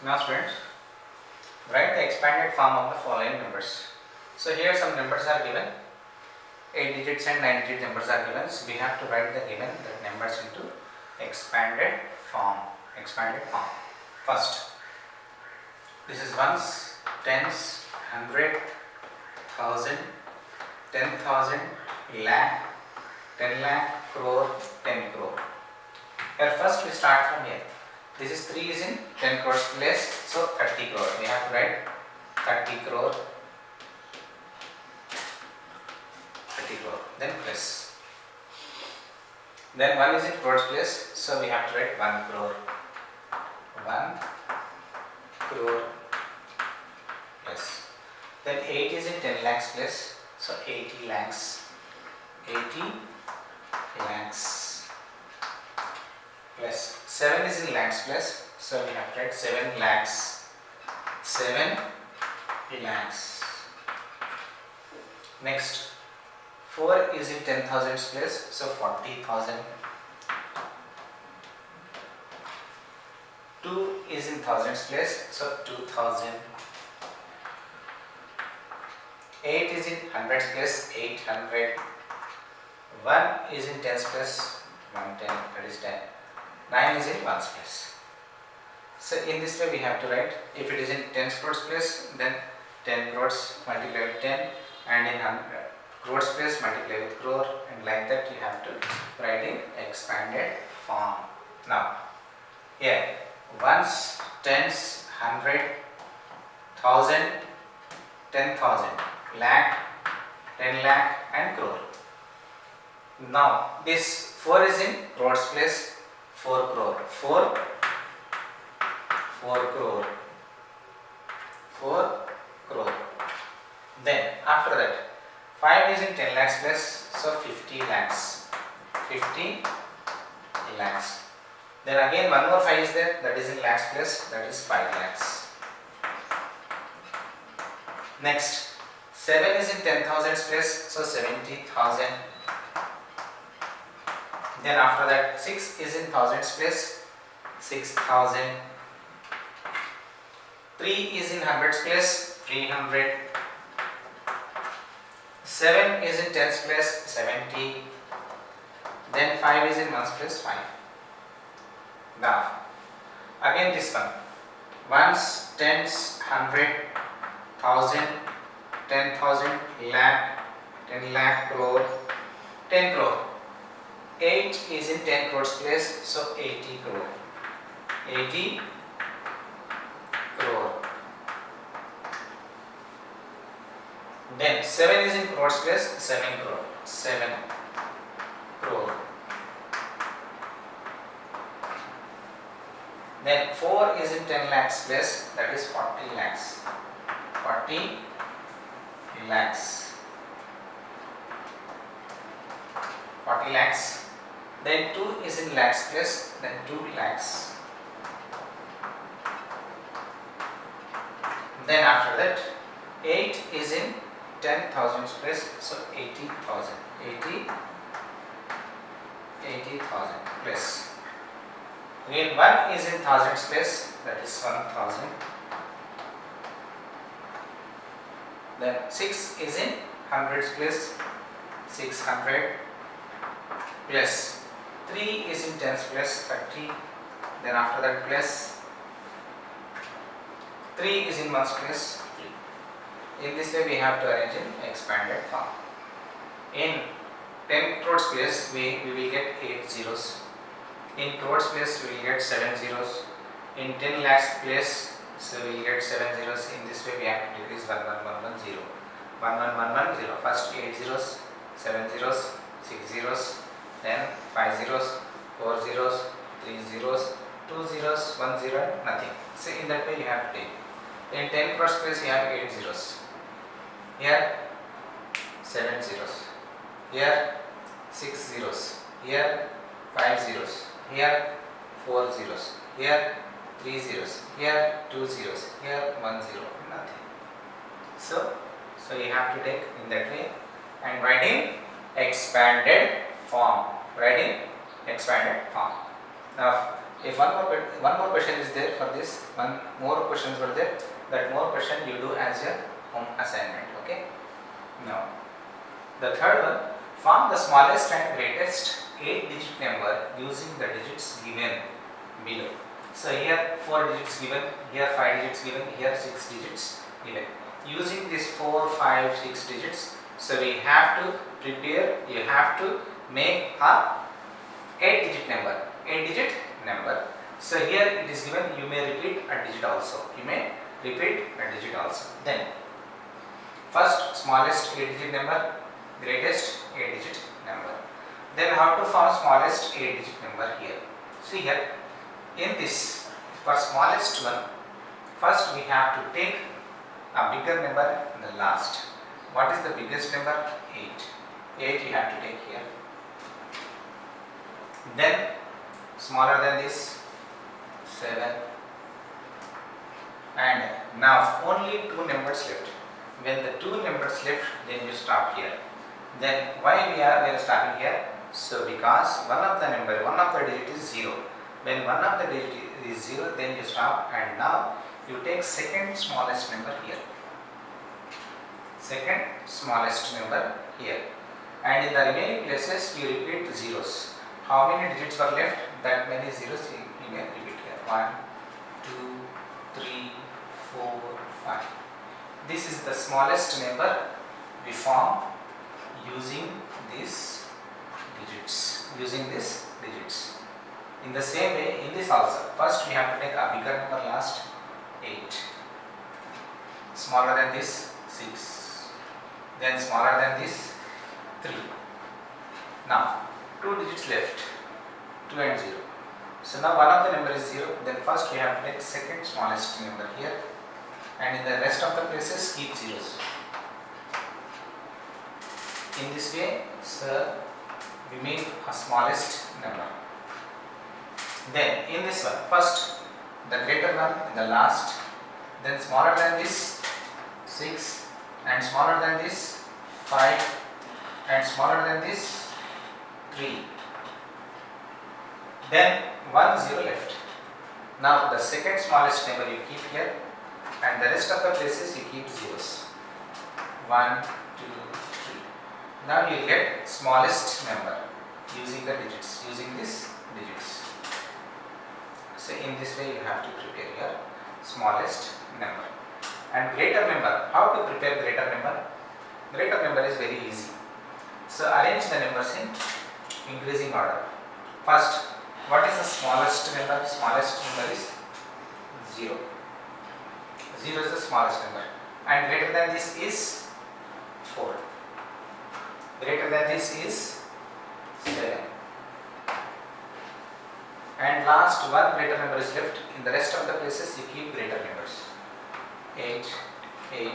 Now students, write the expanded form of the following numbers. So here some numbers are given, 8 digits and 9 digit numbers are given. So we have to write the given numbers into expanded form. First, this is ones, tens, hundred, thousand, 10,000, lakh, 10 lakh, crore, 10 crore. Here first we start from here. This is 3 is in 10 crores place, so 30 crore. We have to write 30 crore, 30 crore, then plus. Then 1 is in crores place, so we have to write 1 crore. 1 crore plus. Then 8 is in 10 lakhs place, so 80 lakhs. 80 lakhs plus. 7 is in lakhs plus, so we have to write 7 lakhs. 7 lakhs. Next, 4 is in 10,000 place, so 40,000. 2 is in thousands place, so 2,000. 8 is in hundreds place, 800. 1 is in tens place, 110, that is 10. 9 is in ones place. So in this way we have to write, if it is in tens crores place, then 10 crores multiply with 10, and in crores place multiply with crore, and like that you have to write in expanded form. Now here ones, tens, hundred, thousand, 10,000, lakh, 10 lakh, and crore. Now this 4 is in crores place, 4 crore, 4 crore, 4 crore. Then after that 5 is in 10 lakhs place, so 50 lakhs, 50 lakhs. Then again one more 5 is there, that is in lakhs place, that is 5 lakhs. Next, 7 is in 10,000 place, so 70,000. Then after that 6 is in thousands place, 6,000. 3 is in hundreds place, 300. 7 is in tens place, 70. Then 5 is in ones place, 5. Now again this one, ones, tens, hundred, thousand, 10,000, lakh, 10 lakh, crore, 10 crore. 8 is in 10 crores place, so 80 crore. 80 crore. Then 7 is in crores place, 7 crore. 7 crore. Then 4 is in 10 lakhs place, that is 40 lakhs. 40 lakhs. 40 lakhs. Then 2 is in lakhs place, then 2 lakhs. Then after that 8 is in 10,000 place, so 80,000. 80,000 plus. Again 1 is in thousands place, that is 1,000. Then 6 is in hundreds place, 600 plus. 3 is in tens place, 30. Then after that plus. 3 is in ones place, 3. In this way we have to arrange in expanded form. In 10 crores place we will get 8 zeros. In crores place we will get 7 zeros. In 10 lakhs place, so we will get 7 zeros. In this way we have to decrease 1 1 1 1 0. 1 1 1 1 0. First 8 zeros, 7 zeros, 6 zeros, then 5 zeros, 4 zeros, 3 zeros, 2 zeros, 1 0, nothing. So in that way you have to take. In 10 crores place you have 8 zeros. Here 7 zeros. Here 6 zeros. Here 5 zeros. Here 4 zeros. Here 3 zeros. Here 2 zeros. Here 1 0. Nothing. So you have to take in that way and write in expanded form. Now If one more question is there for this, one more questions were there, that more question you do as your home assignment. Okay. Now, the third one, form the smallest and greatest 8-digit number using the digits given below. So here 4 digits given, here 5 digits given, here 6 digits given. Using this 4, 5, 6 digits, so we have to prepare, you have to make a 8-digit number. 8-digit number. So here it is given, you may repeat a digit also. You may repeat a digit also. Then first smallest 8-digit number, greatest 8-digit number. Then how to form smallest 8-digit number here. See here, in this, for smallest one, first we have to take a bigger number in the last. What is the biggest number? 8. 8 you have to take here. Then smaller than this, 7. And now only 2 numbers left. When the 2 numbers left, then you stop here. Then why we are stopping here? So because one of the digit is 0. When one of the digit is 0, then you stop, and now you take second smallest number here. Second smallest number here. And in the remaining places you repeat zeros. How many digits were left? That many zeros you may repeat here. 1, 2, 3, 4, 5. This is the smallest number we form using these digits. In the same way, in this also, first we have to take a bigger number last, 8. Smaller than this, 6. Then smaller than this, 3. Now 2 digits left, 2 and 0. So now one of the number is 0. Then first we have to take second smallest number here, and in the rest of the places keep zeros. In this way, so we make a smallest number. Then in this one, first the greater one in the last, then smaller than this, 6, and smaller than this, 5, and smaller than this, 3. Then 1 0 left. Now the second smallest number you keep here, and the rest of the places you keep zeros. 1, 2, 3. Now you get smallest number using the digits, using this digits. So in this way you have to prepare your smallest number. And greater number, how to prepare greater number? Greater number is very easy. So arrange the numbers in increasing order. First, what is the smallest number? Smallest number is 0. 0 is the smallest number. And greater than this is 4. Greater than this is 7. And last one greater number is left. In the rest of the places you keep greater numbers. 8, 8,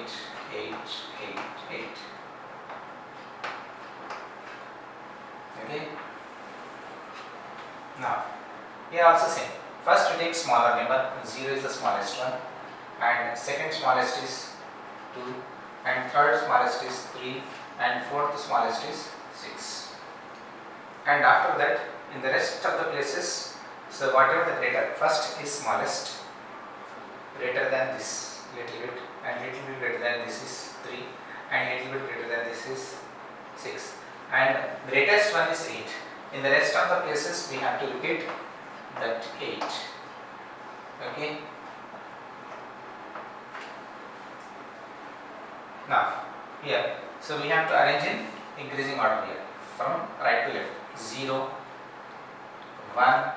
8, 8, 8. Okay. Now, here also same. First we take smaller number, 0 is the smallest one, and second smallest is 2, and third smallest is 3, and fourth smallest is 6. And after that, in the rest of the places, so whatever the greater, first is smallest, greater than this little bit, and little bit greater than this is 3, and little bit greater than this is 6, and greatest one is 8. In the rest of the places we have to repeat that 8. Okay. Now here, so we have to arrange in increasing order here from right to left. 0, 1,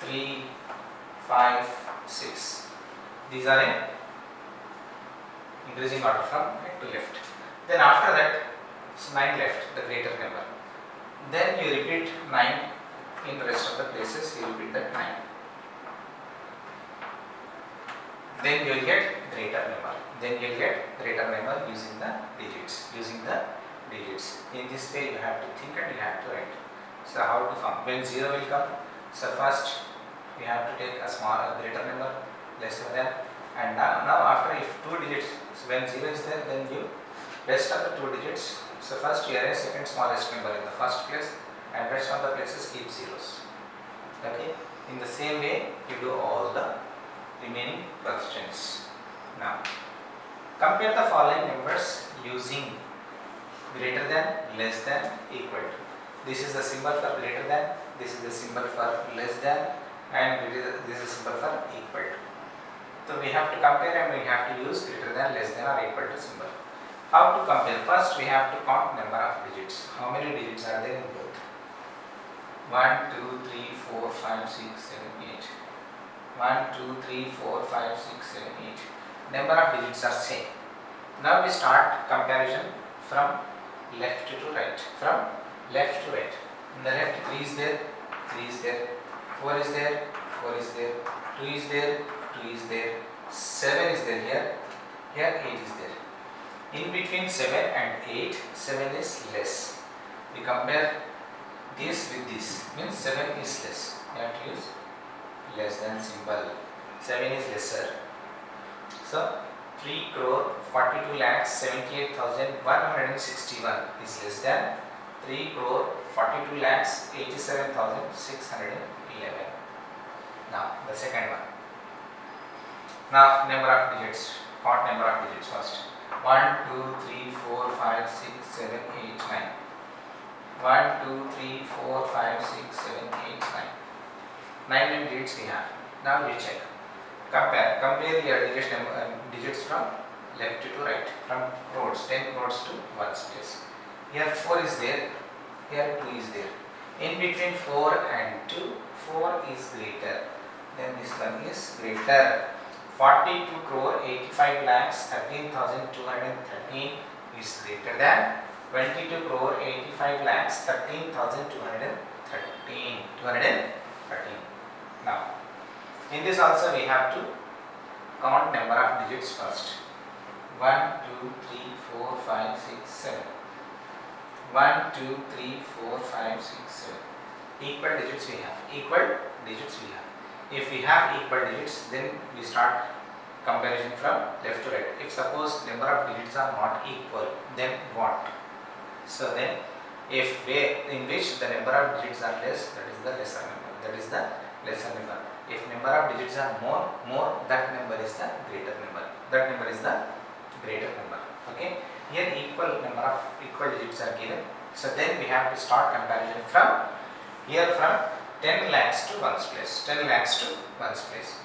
3, 5, 6. These are in increasing order from right to left. Then after that, 9 left, the greater number. Then you repeat 9 in the rest of the places, you repeat that 9. Then you will get greater number. Using the digits. In this way you have to think and you have to write. So how to form? When 0 will come, so first you have to take a greater number, lesser than, and now after if 2 digits, so when 0 is there, then you rest of the 2 digits. So first you arrange second smallest number in the first place, and rest of the places keep zeros. Okay, in the same way you do all the remaining questions. Now compare the following numbers using greater than, less than, equal to. This is the symbol for greater than, this is the symbol for less than, and this is the symbol for equal to. So we have to compare and we have to use greater than, less than or equal to symbol. How to compare? First we have to count number of digits. How many digits are there in both? 1, 2, 3, 4, 5, 6, 7, 8. 1, 2, 3, 4, 5, 6, 7, 8. Number of digits are same. Now we start comparison from left to right. From left to right. In the left 3 is there, 3 is there, 4 is there, 4 is there, 2 is there, 2 is there, 7 is there here, here 8 is there. In between 7 and 8, 7 is less. We compare this with this, means 7 is less. You have to use less than symbol. 7 is lesser. So 3 crore 42 lakhs 78,161 is less than 3 crore 42 lakhs 87,611. Now the second one. Now number of digits. Count number of digits first. 1, 2, 3, 4, 5, 6, 7, 8, 9. 1, 2, 3, 4, 5, 6, 7, 8, 9. 9 digits we have. Now we check. Compare your digits from left to right. From crores, 10 crores to 1's place. Here 4 is there. Here 2 is there. In between 4 and 2, 4 is greater. Then this one is greater. 42 crore 85 lakhs 13,213 is greater than 22 crore 85 lakhs 13,213. Now, in this also we have to count number of digits first. 1, 2, 3, 4, 5, 6, 7. 1, 2, 3, 4, 5, 6, 7. Equal digits we have. Equal digits we have. If we have equal digits, then we start comparison from left to right. If suppose number of digits are not equal, then what? So then, if in which the number of digits are less, that is the lesser number. That is the lesser number. If number of digits are more, that number is the greater number. That number is the greater number. Okay. Here equal number of equal digits are given. So then we have to start comparison from here from 10 lakhs to 1's place. 10 lakhs to 1's place.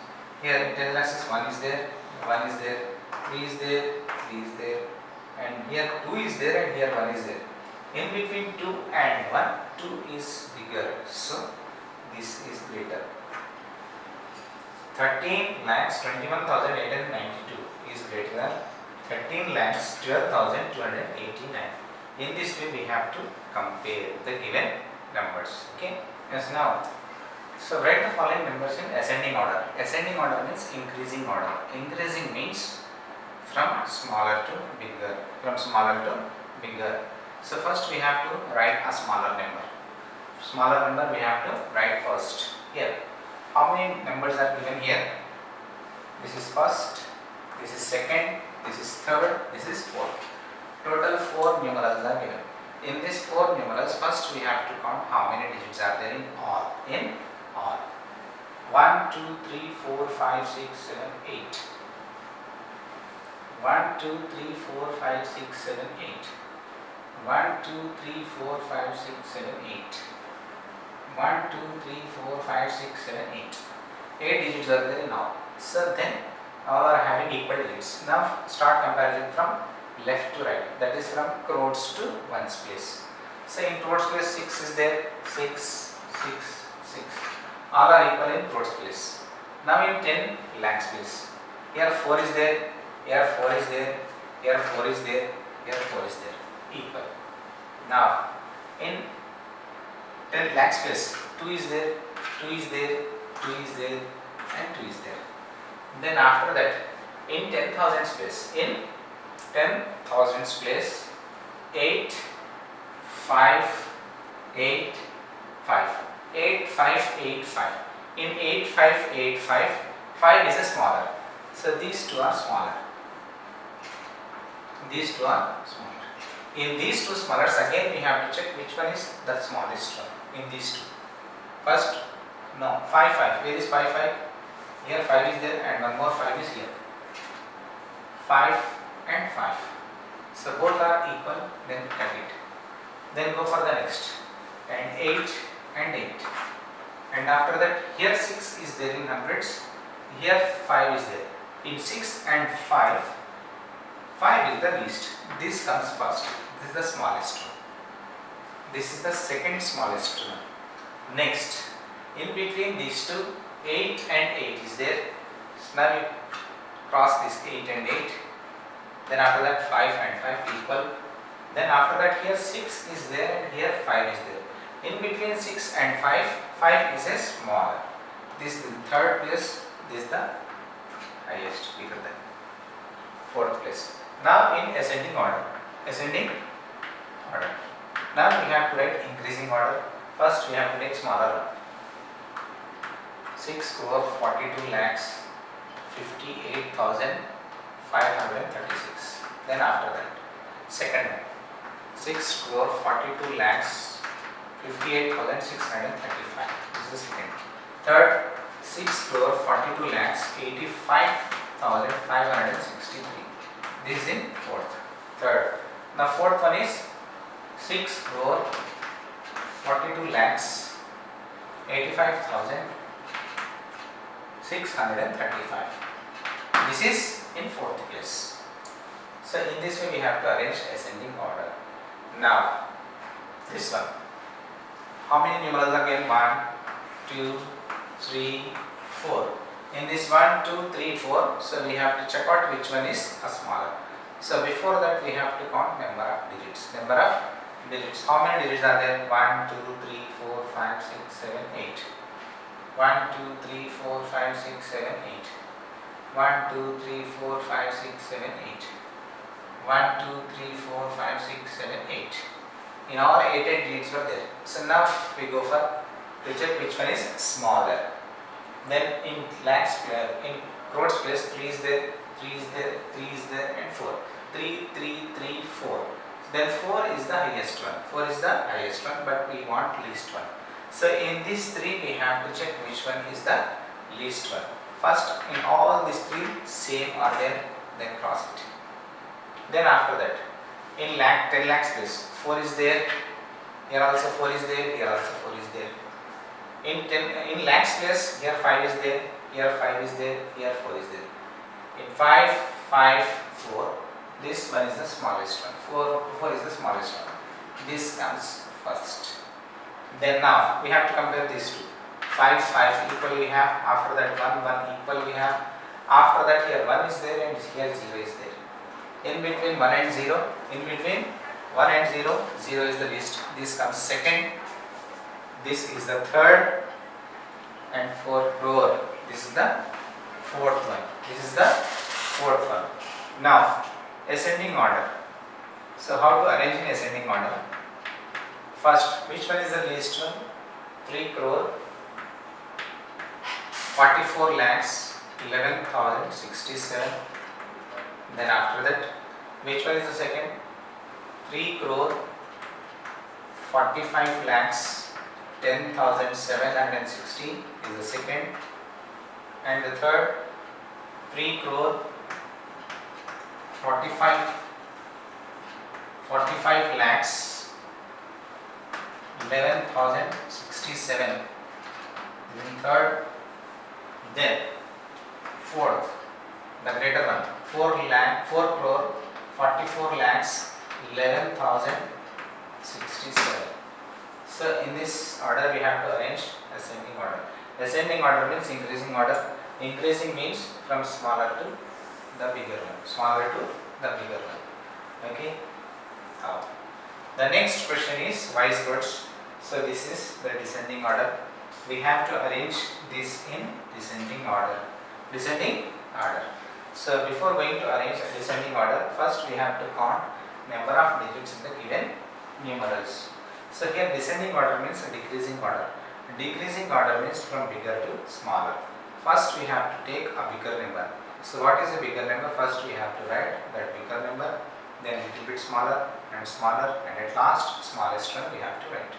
Here in 10 lakhs 1 is there, 1 is there, 3 is there, 3 is there, and here 2 is there and here 1 is there. In between 2 and 1, 2 is bigger. So this is greater. 13 lakhs 21,892 is greater than 13 lakhs 12,289. In this way we have to compare the given numbers. Okay. Yes, now, so write the following numbers in ascending order. Ascending order means increasing order. Increasing means from smaller to bigger. From smaller to bigger. So first we have to write a smaller number. Smaller number we have to write first. Here, how many numbers are given here? This is first, this is second, this is third, this is fourth. Total 4 numerals are given. In these 4 numerals, first we have to count how many digits are there in all. In all. 1, 2, 3, 4, 5, 6, 7, 8. 1, 2, 3, 4, 5, 6, 7, 8. 1, 2, 3, 4, 5, 6, 7, 8. 1, 2, 3, 4, 5, 6, 7, 8. 8 digits are there in all. So then all are having equal digits. Now start comparison from left to right. That is from crores to 1's place. So in crores place 6 is there. 6, 6, 6. All are equal in crores place. Now in 10 lakhs place. Here 4 is there. Here 4 is there. Here 4 is there. Here 4 is there. Equal. Now in 10 lakhs place 2 is there. 2 is there. 2 is there. And 2 is there. Then after that in 10,000 space. In 10,000 place 8, 5, 8, 5. 8, 5, 8, 5. In 8, 5, 8, 5, 5 is a smaller. So these two are smaller. These two are smaller. In these two smallers, again we have to check which one is the smallest one in these two. First, No, 5, 5. Where is 5, 5? Here 5 is there and one more 5 is here. 5 and 5. So both are equal, then cut it. Then go for the next. And 8 and 8. And after that, here 6 is there in hundreds. Here 5 is there. In 6 and 5, 5 is the least. This comes first. This is the smallest one. This is the second smallest one. Next, in between these two, 8 and 8 is there. So now you cross this 8 and 8. Then after that 5 and 5 equal. Then after that here 6 is there and here 5 is there. In between 6 and 5, 5 is a smaller. This is the third place. This is the highest, bigger than fourth place. Now in ascending order. Ascending order. Now we have to write increasing order. First we have to take smaller one. 6 crore 42 lakhs 58,536. Then after that, second one. 6 crore 42 lakhs 58,635. This is the second. Third, 6 crore 42 lakhs 85,563. This is in fourth. Third. Now fourth one is 6 crore 42 lakhs 85,635. This is in fourth place. So in this way we have to arrange ascending order. Now this one. How many numerals are given? 1, 2, 3, 4. In this 1, 2, 3, 4, so we have to check out which one is a smaller. So before that we have to count number of digits. Number of digits. How many digits are there? 1, 2, 3, 4, 5, 6, 7, 8. 1, 2, 3, 4, 5, 6, 7, 8. 1, 2, 3, 4, 5, 6, 7, 8. 1, 2, 3, 4, 5, 6, 7, 8. In all 8 digits were there. So now we go for to check which one is smaller. Then in lakhs, in crores place 3 is there, 3 is there, 3 is there and 4. 3, 3, 3, 4. Then 4 is the highest one. 4 is the highest one, but we want least one. So in these 3 we have to check which one is the least one. First in all these 3 same are there, then cross it. Then after that, in 10 lakhs place 4 is there, here also 4 is there, here also 4 is there. In lakhs place, here 5 is there, here 5 is there, here 4 is there. In 5, 5, 4, this one is the smallest one. 4 is the smallest one. This comes first. Then now we have to compare these two. 5, 5 equal we have. After that 1, 1 equal we have. After that here 1 is there and here 0 is there. In between 1 and 0, in between 1 and 0, 0 is the least. This comes second. This is the third. And 4 crore. This is the fourth one. This is the fourth one. Now, ascending order. So how to arrange in ascending order? First, which one is the least one? 3 crore 44 lakhs 11,067. Then after that, which one is the second? 3 crore 45 lakhs 10,760 is the second. And the third, 3 crore 45 lakhs 11,067 is in third. Then fourth, the greater one, 4 crore 44 lakhs 11,067. So in this order we have to arrange ascending order. Ascending order means increasing order. Increasing means from smaller to the bigger one. Smaller to the bigger one. Okay. Now, the next question is wise words. So this is the descending order. We have to arrange this in descending order. Descending order. So before going to arrange a descending order, first we have to count number of digits in the given numerals. So here descending order means a decreasing order. Decreasing order means from bigger to smaller. First we have to take a bigger number. So what is a bigger number? First we have to write that bigger number, then little bit smaller, and at last smallest one we have to write.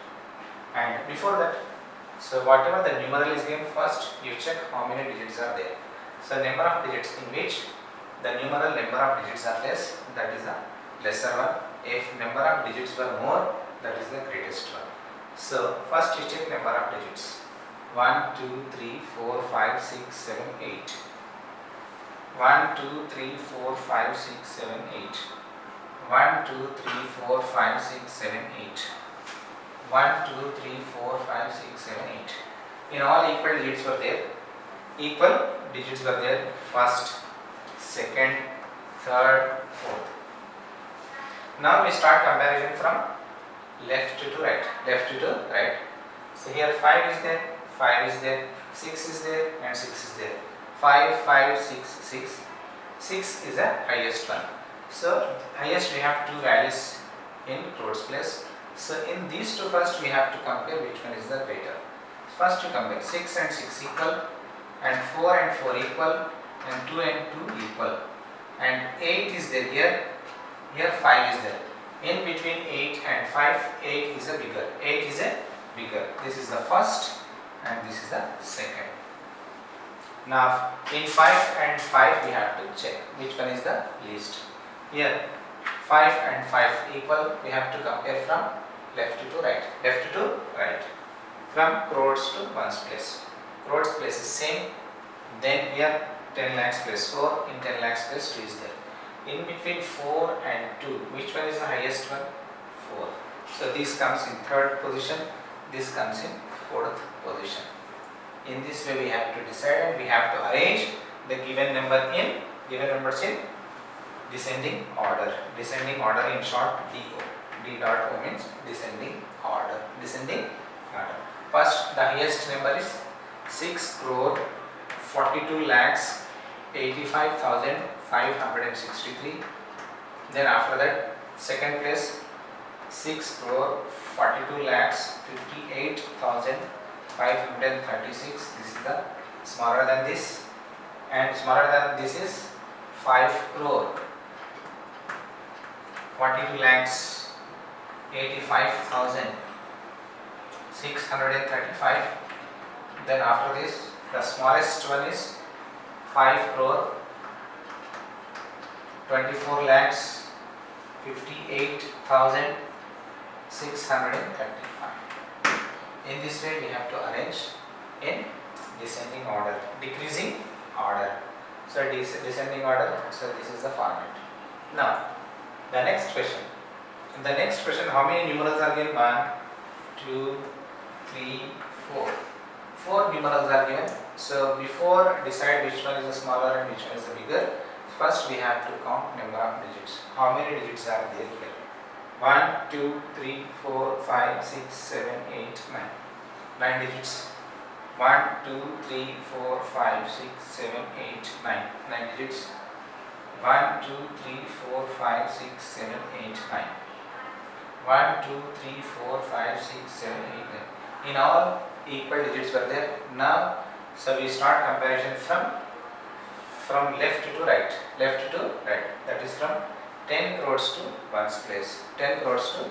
And before that, So whatever the numeral is given, first you check how many digits are there. So number of digits in which the numeral number of digits are less, that is the lesser one. If number of digits were more, that is the greatest one. So first you check number of digits. 1, 2, 3, 4, 5, 6, 7, 8. 1, 2, 3, 4, 5, 6, 7, 8. 1, 2, 3, 4, 5, 6, 7, 8. 1, 2, 3, 4, 5, 6, 7, 8. In all equal digits were there. Equal digits were there. First, second, third, fourth. Now we start comparison from left to right. Left to right. So here 5 is there, 5 is there, 6 is there, and 6 is there. 5, 5, 6, 6. 6 is the highest one. So highest we have two values in crores place. So in these two first we have to compare which one is the greater. First you compare 6 and 6 equal, and 4 and 4 equal, and 2 and 2 equal, and 8 is there here. Here 5 is there. In between 8 and 5, 8 is a bigger. 8 is a bigger. This is the first and this is the second. Now in 5 and 5 we have to check which one is the least. Here 5 and 5 equal, we have to compare from left to right. Left to right. From crores to ones place. Crores place is same. Then here 10 lakhs plus 4, in 10 lakhs plus 2 is there. In between 4 and 2, which one is the highest one? 4. So this comes in third position, this comes in fourth position. In this way we have to decide, and we have to arrange the given numbers in descending order. Descending order, in short, DO. D dot O means descending order. Descending order. First, the highest number is 6 crore 42 lakhs 85,563. Then after that, second place 6 crore 42 lakhs 58,536. This is the smaller than this, and smaller than this is 5 crore 42 lakhs 85,635. Then after this, the smallest one is 5 crore 24 lakhs 58,635. In this way we have to arrange in descending order, decreasing order. So descending order, so this is the format. Now the next question. In the next question, how many numerals are given? 1, 2, 3, 4. 4 numerals are given. So before decide which one is the smaller and which one is the bigger, first we have to count number of digits. How many digits are there here? 1, 2, 3, 4, 5, 6, 7, 8, 9. 9 digits. 1, 2, 3, 4, 5, 6, 7, 8, 9. 9 digits. 1, 2, 3, 4, 5, 6, 7, 8, 9. 1, 2, 3, 4, 5, 6, 7, 8, 9. In all, equal digits were there. Now, so we start comparison from left to right. Left to right. That is from 10 crores to ones place. 10 crores to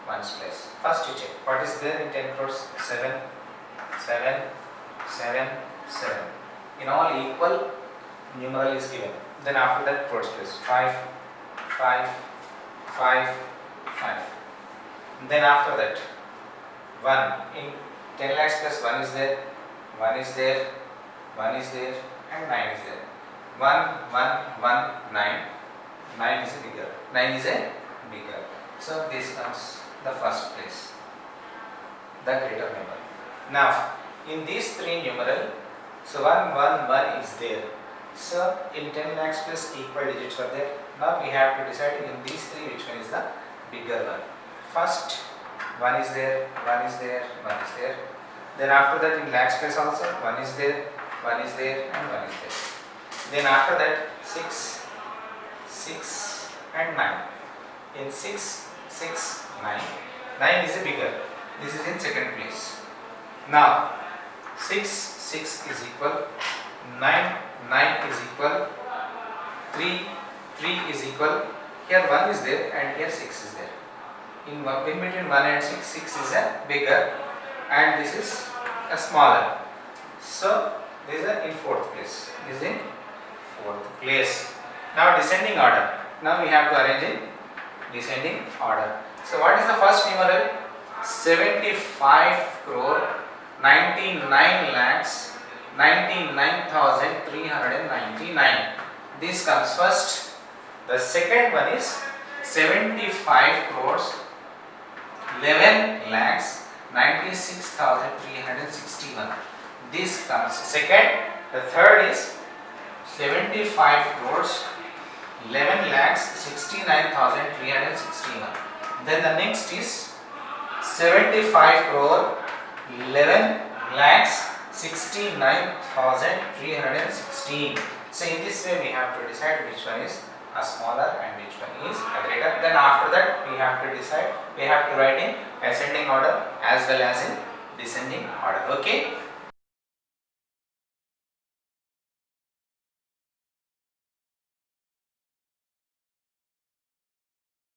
ones place. First you check what is there in 10 crores. 7, 7, 7, 7. In all equal numeral is given. Then after that crores place. 5, 5, 5, 5. Then after that 1 in 10 lakhs plus 1 is there, 1 is there, 1 is there, and 9 is there. 1, 1, 1, 9. 9 is a bigger. 9 is a bigger. So this comes the first place, the greater number. Now in these three numeral, so 1, 1, 1 is there. So in 10 lakhs plus equal digits were there. Now we have to decide in these three which one is the bigger one. First 1 is there, 1 is there, 1 is there. Then after that in lakhs place also 1 is there, 1 is there, and 1 is there. Then after that 6, 6 and 9. In 6, 6, 9. 9 is a bigger. This is in second place. Now 6, 6 is equal, 9, 9 is equal, 3, 3 is equal. Here 1 is there and here 6 is there. In between 1 and 6, 6 is a bigger, and this is a a smaller. So this is in fourth place. This is in fourth place. Now descending order. Now we have to arrange in descending order. So what is the first numeral? 75 crore 99 lakhs 99,399. This comes first. The second one is 75 crores 11 lakhs 96,361. This comes second. The third is 75 crores 11 lakhs 69,361. Then the next is 75 crore 11 lakhs 69,316. So in this way we have to decide which one is a smaller and which one is a greater. Then after that we have to decide, we have to write in ascending order as well as in descending order. Okay.